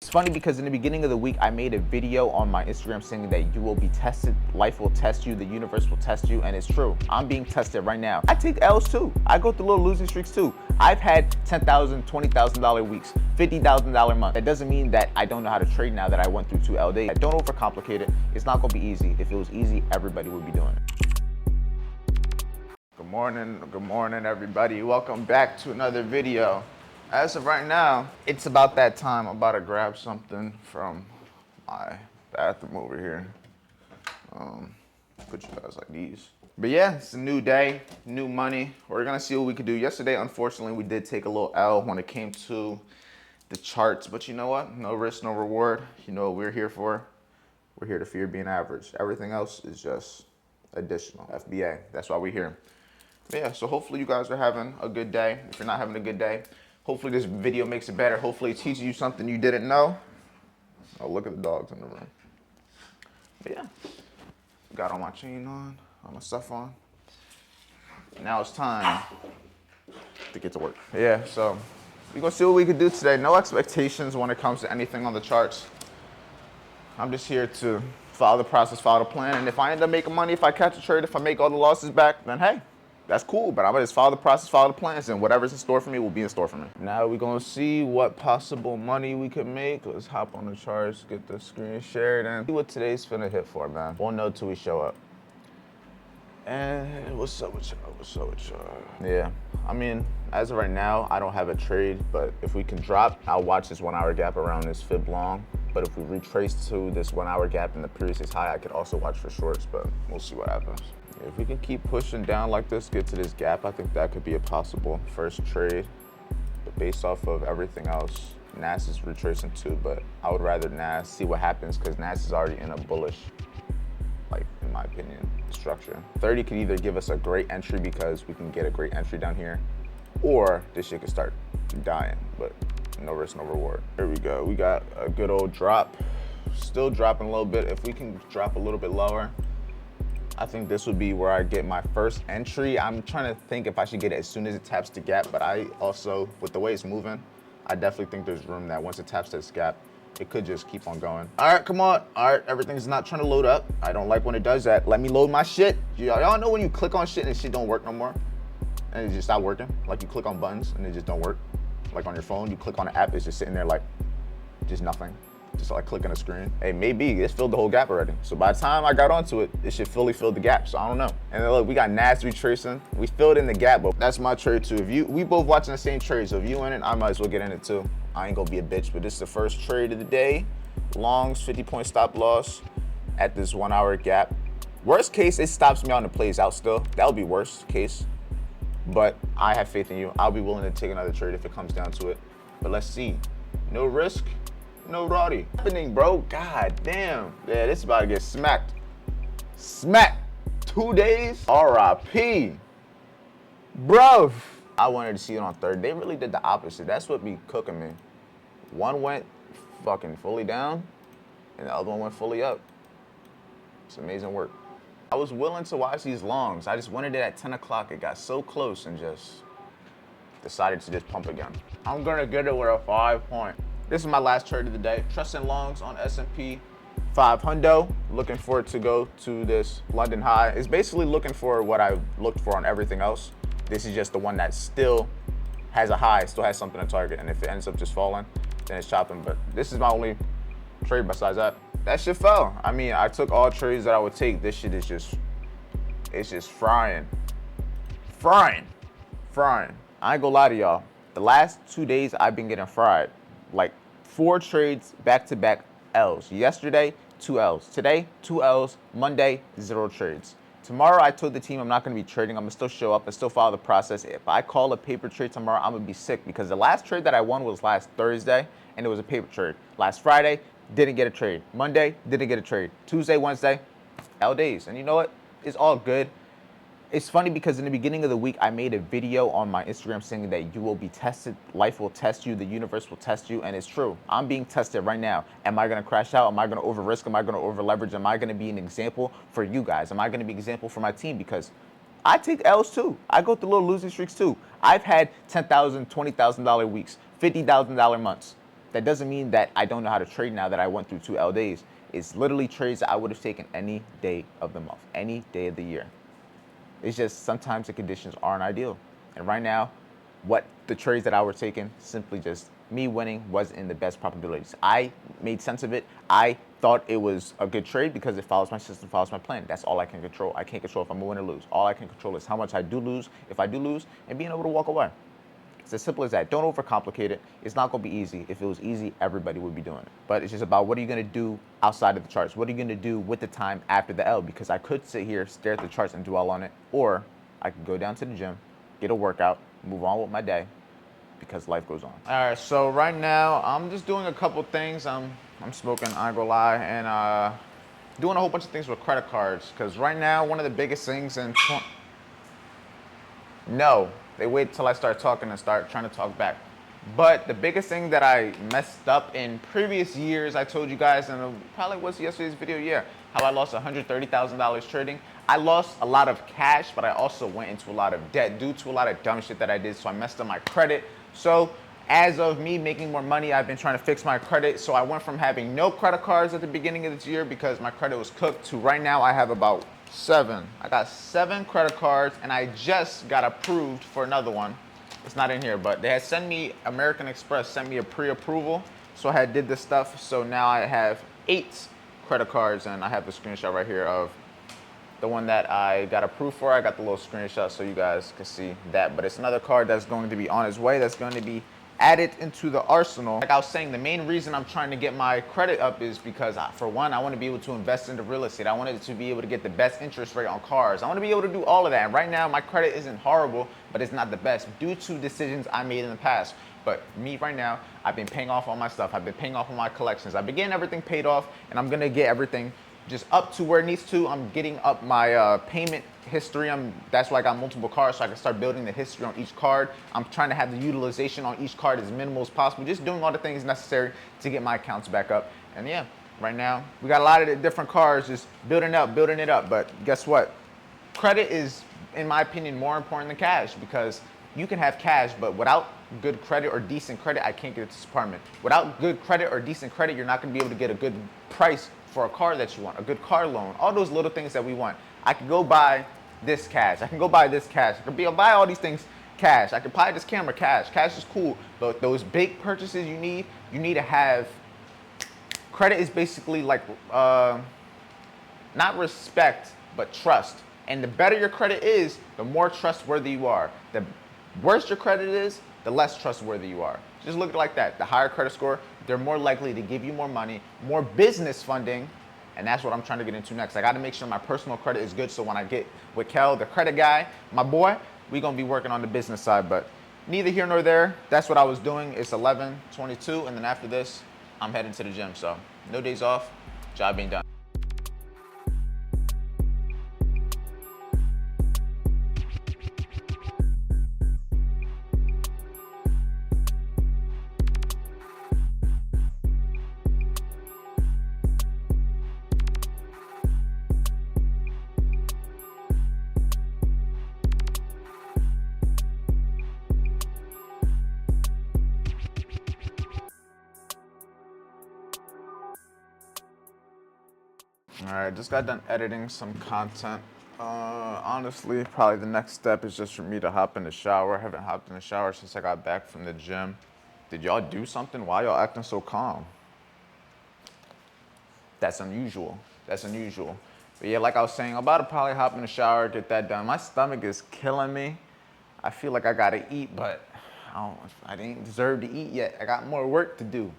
It's funny because in the beginning of the week, I made a video on my Instagram saying that you will be tested, life will test you, the universe will test you, and it's true. I'm being tested right now. I take L's too. I go through little losing streaks too. I've had $10,000, $20,000 weeks, $50,000 month. That doesn't mean that I don't know how to trade now that I went through 2 L days. Don't overcomplicate it. It's not gonna be easy. If it was easy, everybody would be doing it. Good morning, everybody. Welcome back to another video. As of right now, it's about that time. I'm about to grab something from my bathroom over here. Put you guys like these. But yeah, it's a new day, new money. We're gonna see what we can do. Yesterday, unfortunately, we did take a little L when it came to the charts. But you know what? No risk, no reward. You know what we're here for? We're here to fear being average. Everything else is just additional. FBA, that's why we're here. But yeah, so hopefully you guys are having a good day. If you're not having a good day, hopefully this video makes it better. Hopefully it teaches you something you didn't know. Oh, look at the dogs in the room. But yeah, got all my chain on, all my stuff on. Now it's time to get to work. Yeah, so we're gonna see what we can do today. No expectations when it comes to anything on the charts. I'm just here to follow the process, follow the plan. And if I end up making money, if I catch a trade, if I make all the losses back, then hey, that's cool, but I'm gonna just follow the process, follow the plans, and whatever's in store for me will be in store for me. Now we're gonna see what possible money we could make. Let's hop on the charts, get the screen shared, and see what today's finna hit for, man. Won't know till we show up. And what's up with y'all? What's up with y'all? Yeah, I mean, as of right now, I don't have a trade, but if we can drop, I'll watch this 1 hour gap around this fib long. But if we retrace to this 1 hour gap in the previous high, I could also watch for shorts, but we'll see what happens. If we can keep pushing down like this, get to this gap, I think that could be a possible first trade. But based off of everything else, NAS is retracing too, but I would rather NAS see what happens because NAS is already in a bullish, like in my opinion, structure. 30 could either give us a great entry because we can get a great entry down here, or this shit could start dying, but no risk, no reward. Here we go. We got a good old drop. Still dropping a little bit. If we can drop a little bit lower, I think this would be where I get my first entry. I'm trying to think if I should get it as soon as it taps the gap, but I also, with the way it's moving, I definitely think there's room that once it taps this gap, it could just keep on going. All right, come on. All right, everything's not trying to load up. I don't like when it does that. Let me load my shit. Y'all know when you click on shit and shit don't work no more? And it just stop working? Like you click on buttons and they just don't work? Like on your phone, you click on an app, it's just sitting there like, just nothing. Just like clicking a screen. Hey, maybe it's filled the whole gap already. So by the time I got onto it, it should fully fill the gap. So I don't know. And then look, we got NAS retracing. We filled in the gap, but that's my trade too. We both watching the same trade. So if you in it, I might as well get in it too. I ain't gonna be a bitch, but this is the first trade of the day. Longs, 50-point stop loss at this 1 hour gap. Worst case, it stops me on the plays out still. That would be worst case. But I have faith in you. I'll be willing to take another trade if it comes down to it. But let's see. No risk. No Roddy. Happening, bro. God damn. Yeah, this is about to get smacked. Smacked. 2 days. RIP. Bro. I wanted to see it on third. They really did the opposite. That's what be cooking me. One went fucking fully down, and the other one went fully up. It's amazing work. I was willing to watch these longs. I just wanted it at 10 o'clock. It got so close and just decided to just pump again. I'm gonna get it with a 5 point. This is my last trade of the day. Trust in longs on S&P 500. Looking for it to go to this London high. It's basically looking for what I looked for on everything else. This is just the one that still has a high, still has something to target. And if it ends up just falling, then it's chopping. But this is my only trade besides that. That shit fell. I mean, I took all trades that I would take. This shit is just, it's just frying. Frying. Frying. I ain't gonna lie to y'all. The last 2 days I've been getting fried. Like 4 trades back-to-back L's. Yesterday, 2 L's. Today, 2 L's. Monday, 0 trades. Tomorrow, I told the team I'm not going to be trading. I'm going to still show up and still follow the process. If I call a paper trade tomorrow, I'm going to be sick because the last trade that I won was last Thursday, and it was a paper trade. Last Friday, didn't get a trade. Monday, didn't get a trade. Tuesday, Wednesday, L days. And you know what? It's all good. It's funny because in the beginning of the week, I made a video on my Instagram saying that you will be tested, life will test you, the universe will test you, and it's true. I'm being tested right now. Am I gonna crash out? Am I gonna over risk? Am I gonna over leverage? Am I gonna be an example for you guys? Am I gonna be an example for my team? Because I take L's too. I go through little losing streaks too. I've had $10,000, $20,000 weeks, $50,000 months. That doesn't mean that I don't know how to trade now that I went through 2 L days. It's literally trades that I would have taken any day of the month, any day of the year. It's just sometimes the conditions aren't ideal. And right now, what the trades that I were taking, simply just me winning wasn't in the best probabilities. I made sense of it. I thought it was a good trade because it follows my system, follows my plan. That's all I can control. I can't control if I'm going to win or lose. All I can control is how much I do lose, if I do lose, and being able to walk away. It's as simple as that. Don't overcomplicate it. It's not going to be easy. If it was easy, everybody would be doing it. But it's just about what are you going to do outside of the charts? What are you going to do with the time after the L? Because I could sit here, stare at the charts and dwell on it, or I could go down to the gym, get a workout, move on with my day, because life goes on. All right, so right now I'm just doing a couple things. I'm smoking, I ain't gonna lie, and doing a whole bunch of things with credit cards. Because right now, one of the biggest things in no, they wait till I start talking and start trying to talk back. But the biggest thing that I messed up in previous years, I told you guys, and it probably was yesterday's video, yeah, how I lost $130,000 trading. I lost a lot of cash, but I also went into a lot of debt due to a lot of dumb shit that I did. So I messed up my credit. So as of me making more money, I've been trying to fix my credit. So I went from having no credit cards at the beginning of this year because my credit was cooked to right now I have about 7. I got 7 credit cards, and I just got approved for another one. It's not in here, but they had sent me, American Express sent me a pre-approval. So I had did this stuff. So now I have 8 credit cards, and I have the screenshot right here of the one that I got approved for. I got the little screenshot so you guys can see that. But it's another card that's going to be on its way, that's going to be added into the arsenal. Like I was saying, the main reason I'm trying to get my credit up is because, for one, I want to be able to invest into real estate. I wanted to be able to get the best interest rate on cars. I want to be able to do all of that. And right now, my credit isn't horrible, but it's not the best due to decisions I made in the past. But me right now, I've been paying off all my stuff. I've been paying off all my collections. I've been getting everything paid off, and I'm going to get everything just up to where it needs to. I'm getting up my payment history. That's why I got multiple cards, so I can start building the history on each card. I'm trying to have the utilization on each card as minimal as possible, just doing all the things necessary to get my accounts back up. And yeah, right now we got a lot of the different cards just building it up. But guess what? Credit is, in my opinion, more important than cash, because you can have cash, but without good credit or decent credit, I can't get it to this apartment. Without good credit or decent credit, you're not going to be able to get a good price for a car that you want, a good car loan, all those little things that we want. I can go buy this cash. I can go buy this cash. I can buy all these things cash. I can buy this camera cash. Cash is cool, but those big purchases you need to have. Credit is basically like, not respect, but trust. And the better your credit is, the more trustworthy you are. The worse your credit is, the less trustworthy you are. Just look at it like that. The higher credit score, they're more likely to give you more money, more business funding, and that's what I'm trying to get into next. I got to make sure my personal credit is good, so when I get with Kel, the credit guy, my boy, we're going to be working on the business side. But neither here nor there. That's what I was doing. It's 11:22, and then after this, I'm heading to the gym. So no days off, job being done. All right, just got done editing some content. Honestly, probably the next step is just for me to hop in the shower. I haven't hopped in the shower since I got back from the gym. Did y'all do something? Why y'all acting so calm? That's unusual. That's unusual. But yeah, like I was saying, I'm about to probably hop in the shower, get that done. My stomach is killing me. I feel like I gotta eat, but I didn't deserve to eat yet. I got more work to do.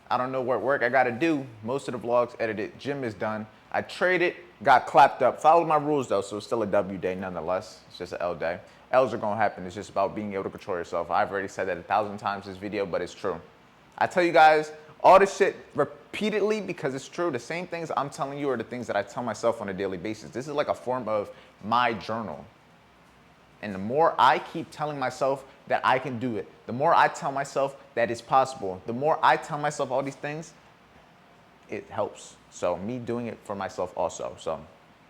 I don't know what work I gotta do. Most of the vlogs edited, gym is done. I traded, got clapped up. Followed my rules though, so it's still a W day nonetheless. It's just an L day. L's are gonna happen. It's just about being able to control yourself. I've already said that 1,000 times this video, but it's true. I tell you guys all this shit repeatedly because it's true. The same things I'm telling you are the things that I tell myself on a daily basis. This is like a form of my journal. And the more I keep telling myself that I can do it, the more I tell myself that it's possible, the more I tell myself all these things, it helps. So me doing it for myself also. So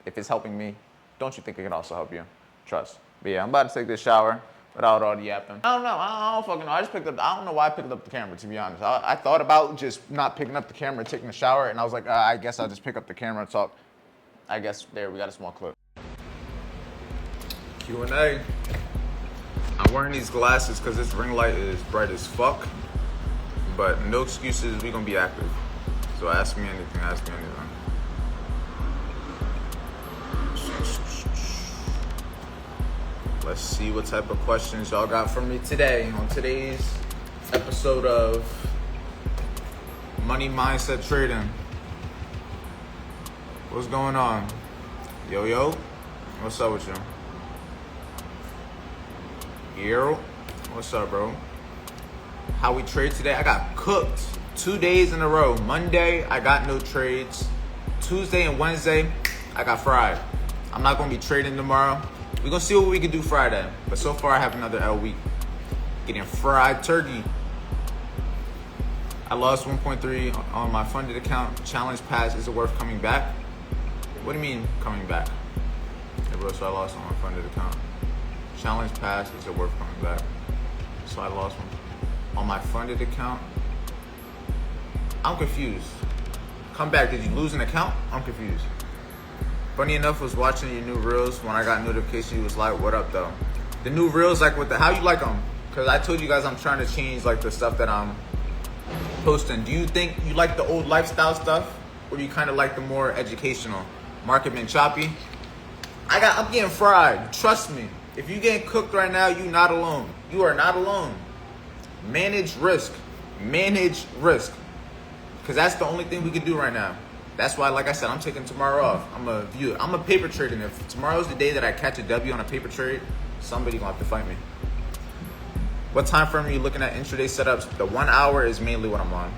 if it's helping me, don't you think it can also help you? Trust. But yeah, I'm about to take this shower. without all the yapping. I don't know. I don't fucking know. I don't know why I picked up the camera, to be honest. I thought about just not picking up the camera, taking a shower, and I was like, I guess I'll just pick up the camera and talk. I guess there, we got a small clip. Q&A. I'm wearing these glasses because this ring light is bright as fuck. But no excuses, we gonna be active. So ask me anything, Let's see what type of questions y'all got for me today on today's episode of Money Mindset Trading. What's going on? Yo, what's up with you? Yo, what's up, bro? How we trade today? I got cooked 2 days in a row. Monday, I got no trades. Tuesday and Wednesday, I got fried. I'm not gonna be trading tomorrow. We're gonna see what we can do Friday. But so far I have another L week. Getting fried turkey. I lost 1.3 on my funded account. Challenge pass, is it worth coming back? What do you mean coming back? Hey bro, so I lost on my funded account. Challenge pass, is it worth coming back? So I lost one. On my funded account? I'm confused. Come back, did you lose an account? I'm confused. Funny enough, was watching your new reels. When I got notification, you was like, what up though? The new reels, like what the, how you like them? Cause I told you guys I'm trying to change like the stuff that I'm posting. Do you think you like the old lifestyle stuff? Or do you kind of like the more educational? Market been choppy? I'm getting fried, trust me. If you getting cooked right now, you not alone. You are not alone. Manage risk, because that's the only thing we can do right now. That's why, like I said, I'm taking tomorrow off. I'm a paper trading. If tomorrow's the day that I catch a W on a paper trade, somebody gonna have to fight me. What time frame are you looking at intraday setups? The 1 hour is mainly what I'm on.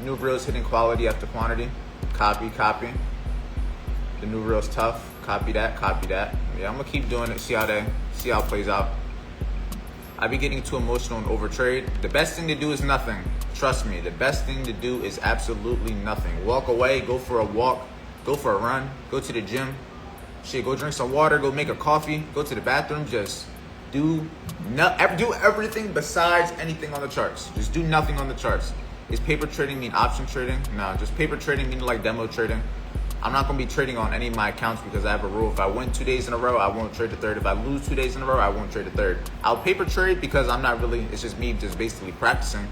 New reels hitting quality after quantity. Copy. The new reel's tough. Copy that. Yeah, I'm gonna keep doing it. See how it plays out. I be getting too emotional and overtrade. The best thing to do is nothing. Trust me, the best thing to do is absolutely nothing. Walk away, go for a walk, go for a run, go to the gym. Shit, go drink some water, go make a coffee, go to the bathroom. Just do everything besides anything on the charts. Just do nothing on the charts. Is paper trading mean option trading? No, just paper trading mean like demo trading. I'm not going to be trading on any of my accounts because I have a rule. If I win 2 days in a row, I won't trade the third. If I lose 2 days in a row, I won't trade the third. I'll paper trade because I'm not really, it's just me just basically practicing.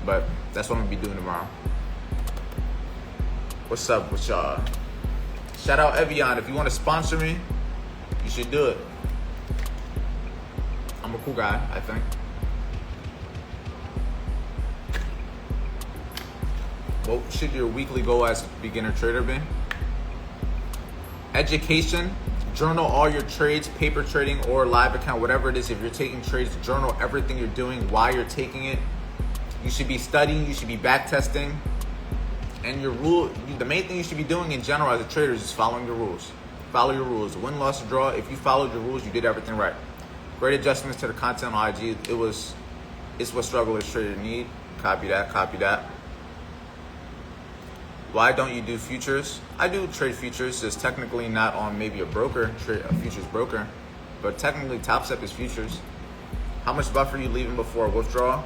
But that's what I'm going to be doing tomorrow. What's up with y'all? Shout out Evian. If you want to sponsor me, you should do it. I'm a cool guy, I think. What should your weekly goal as a beginner trader be? Education, journal all your trades, paper trading or live account, whatever it is. If you're taking trades, journal everything you're doing, why you're taking it. You should be studying, you should be back testing. And the main thing you should be doing in general as a trader is just following your rules. Follow your rules. Win, loss, or draw. If you followed your rules, you did everything right. Great adjustments to the content on IG. It's what strugglers traders need. Copy that. Why don't you do futures? I do trade futures, just technically not on maybe a futures broker, but technically Top Step is futures. How much buffer are you leaving before a withdrawal?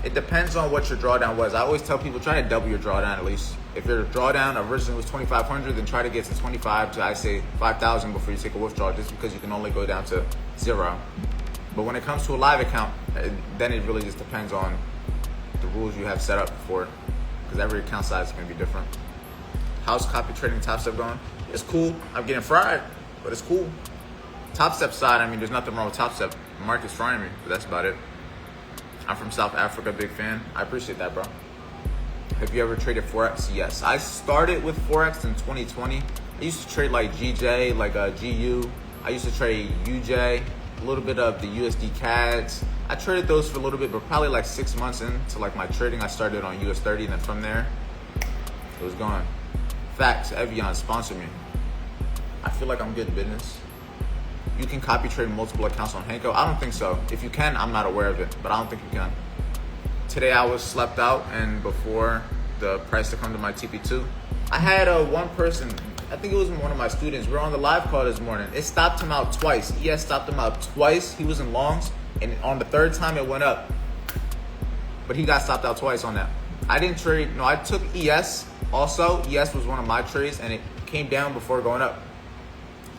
It depends on what your drawdown was. I always tell people try to double your drawdown at least. If your drawdown originally was 2,500, then try to get to 25 to I say 5,000 before you take a withdrawal, just because you can only go down to 0. But when it comes to a live account, then it really just depends on the rules you have set up for it, because every account size is going to be different. How's copy trading Top Step going? It's cool. I'm getting fried, but it's cool. Top Step side, I mean, there's nothing wrong with Top Step. The market's frying me, but that's about it. I'm from South Africa, big fan. I appreciate that, bro. Have you ever traded Forex? Yes. I started with Forex in 2020. I used to trade like GJ, like GU. I used to trade UJ, a little bit of the USD CADs. I traded those for a little bit, but probably like 6 months into like my trading, I started on US 30, and then from there, it was gone. Facts, Evian, sponsor me. I feel like I'm good in business. You can copy trade multiple accounts on Hanko? I don't think so. If you can, I'm not aware of it, but I don't think you can. Today I was slept out, and before the price to come to my TP2, I had one person, I think it was one of my students, we were on the live call this morning. It stopped him out twice. ES stopped him out twice. He was in longs. And on the third time it went up, but he got stopped out twice on that. I didn't trade, no, I took ES also. ES was one of my trades and it came down before going up.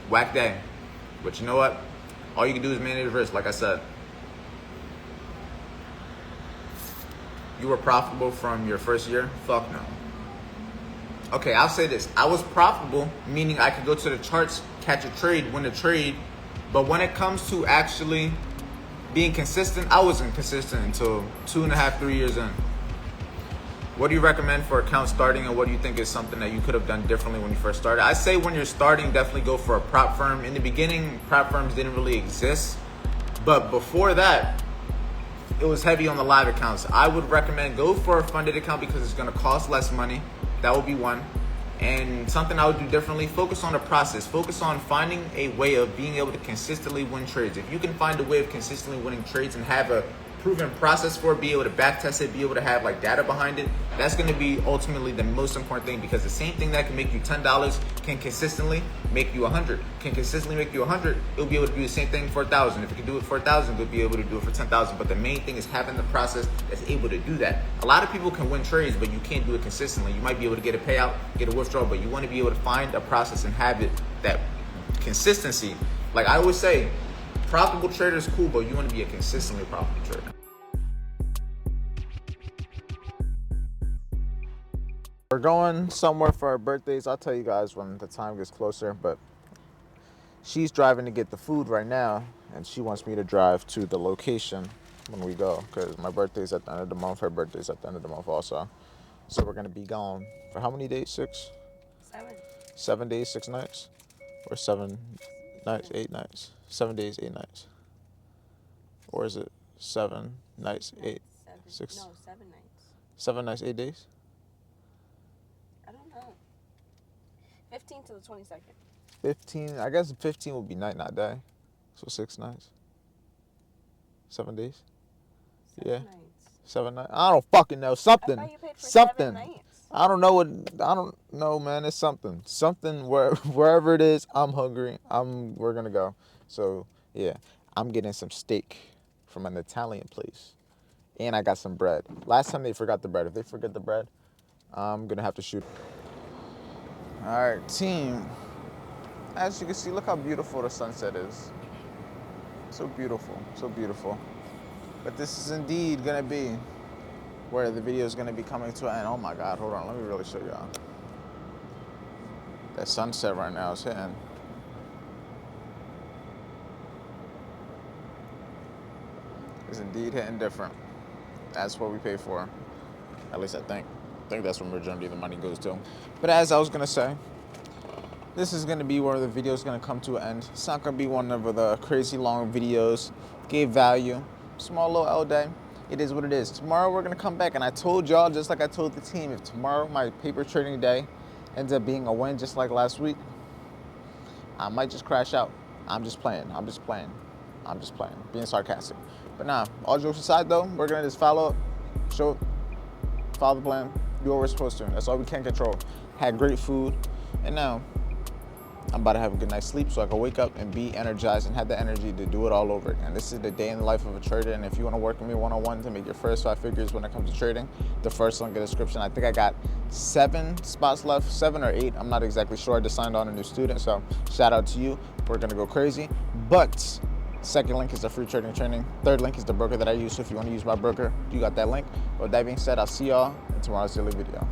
Whack day. But you know what? All you can do is manage risk, like I said. You were profitable from your first year? Fuck no. Okay, I'll say this. I was profitable, meaning I could go to the charts, catch a trade, win a trade. But when it comes to actually being consistent, I wasn't consistent until 2.5, 3 years in. What do you recommend for account starting, and what do you think is something that you could have done differently when you first started? I say when you're starting, definitely go for a prop firm. In the beginning, prop firms didn't really exist. But before that, it was heavy on the live accounts. I would recommend go for a funded account because it's going to cost less money. That would be one. And something I would do differently, focus on the process. Focus on finding a way of being able to consistently win trades. If you can find a way of consistently winning trades and have a proven process for it, be able to back test it, be able to have like data behind it, that's going to be ultimately the most important thing, because the same thing that can make you $10 can consistently make you 100. Can consistently make you 100, it'll be able to do the same thing for 1,000. If it can do it for 1,000, it'll be able to do it for 10,000. But the main thing is having the process that's able to do that. A lot of people can win trades, but you can't do it consistently. You might be able to get a payout, get a withdrawal, but you want to be able to find a process and have it, that consistency. Like I always say, profitable trader is cool, but you want to be a consistently profitable trader. We're going somewhere for our birthdays. I'll tell you guys when the time gets closer, but she's driving to get the food right now, and she wants me to drive to the location when we go, because my birthday's at the end of the month. Her birthday's at the end of the month also. So we're going to be gone for how many days? 6? 7. 7 days, 6 nights? Or 7 nights, 8 nights? 7 days, 8 nights? Or is it 7 nights, 8, 6? No, 7 nights. 7 nights, 8 days? I don't know. 15 to the 22nd. 15, I guess 15 would be night, not day. So 6 nights. 7 days? 7 Yeah. nights. 7 nights? I don't fucking know. Something. I thought you paid for Something. 7 nights. I don't know what, I don't know, man. It's something. Something wherever it is, I'm hungry. We're gonna go. So yeah, I'm getting some steak from an Italian place. And I got some bread. Last time they forgot the bread. If they forget the bread, I'm gonna have to shoot. All right, team. As you can see, look how beautiful the sunset is. So beautiful, so beautiful. But this is indeed gonna be where the video is gonna be coming to an end. Oh my God, hold on, let me really show y'all. That sunset right now is hitting. It's indeed hitting different. That's what we pay for. At least I think. I think that's where majority of the money goes to. But as I was gonna say, this is gonna be where the video is gonna come to an end. It's not gonna be one of the crazy long videos. Gave value. Small little L day. It is what it is. Tomorrow we're gonna come back, and I told y'all, just like I told the team, if tomorrow my paper trading day ends up being a win just like last week, I might just crash out. I'm just playing. Being sarcastic. But nah, all jokes aside though, we're gonna just follow the plan, do what we're supposed to. That's all we can control. Had great food, and now I'm about to have a good night's sleep so I can wake up and be energized and have the energy to do it all over again. This is the day in the life of a trader, and if you want to work with me one-on-one to make your first 5 figures when it comes to trading, the first link in the description. I think I got 7 spots left, 7 or 8. I'm not exactly sure. I just signed on a new student, so shout out to you. We're gonna go crazy. But second link is the free trading training. Third link is the broker that I use. So if you want to use my broker, you got that link. With that being said, I'll see y'all in tomorrow's daily video.